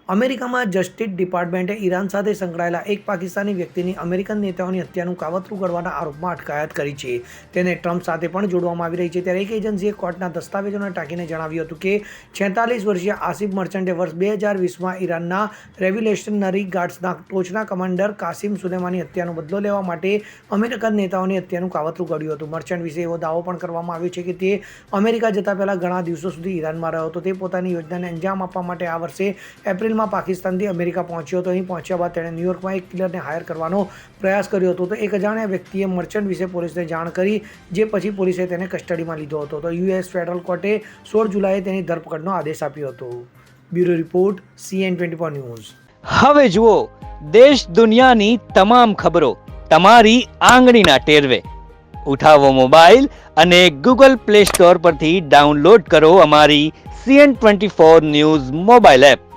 અમેરિકામાં justice ડિપાર્ટમેન્ટે Iran સાથે સંકળાયેલા એક પાકિસ્તાની વ્યક્તિની અમેરિકન નેતાઓની હત્યાનું કાવતરું ઘડવાના આરોપમાં અટકાયત કરી છે. તેને ટ્રમ્પ સાથે પણ જોડવામાં આવી રહી છે. ત્યારે એક એજન્સીએ કોર્ટના દસ્તાવેજોને ટાંકીને જણાવ્યું હતું કે 46 વર્ષીય આસિફ મર્ચન્ટે વર્ષ 2020માં ઈરાનના રેવોલ્યુશનરી ગાર્ડ્સના ટોચના કમાન્ડર કાસિમ સુલેમાની હત્યાનો બદલો લેવા માટે અમેરિકન નેતાઓની હત્યાનું કાવતરું ઘડ્યું હતું. મર્ચન્ટ વિશે એવો દાવો પણ કરવામાં આવ્યો છે કે તે અમેરિકા જતા પહેલા ઘણા દિવસો સુધી ઈરાનમાં રહ્યો હતો. તે પોતાની યોજનાને અંજામ આપવા માટે આ વર્ષે એપ્રિલમાં પાકિસ્તાનથી અમેરિકા પહોંચ્યો હતો. અહીં પહોંચ્યા બાદ તેણે ન્યૂયોર્કમાં એક કિલરને હાયર કરવાનો પ્રયાસ કર્યો હતો. તો એક અજાણ્યા વ્યક્તિએ મર્ચન્ટ વિશે પોલીસને જાણ કરી, જે પછી પોલીસે તેને કસ્ટડીમાં લીધો હતો. તો યુએસ ફેડરલ કોર્ટે 16 જુલાઈએ તેની ધરપકડનો આદેશ આપ્યો હતો. Bureau report CN24 news. હવે જુઓ દેશ દુનિયાની તમામ ખબરો તમારી આંગળીના ટેરવે. ઉઠાવો મોબાઈલ અને Google Play Store પરથી ડાઉનલોડ કરો અમારી CN24 ન્યૂઝ મોબાઈલ એપ.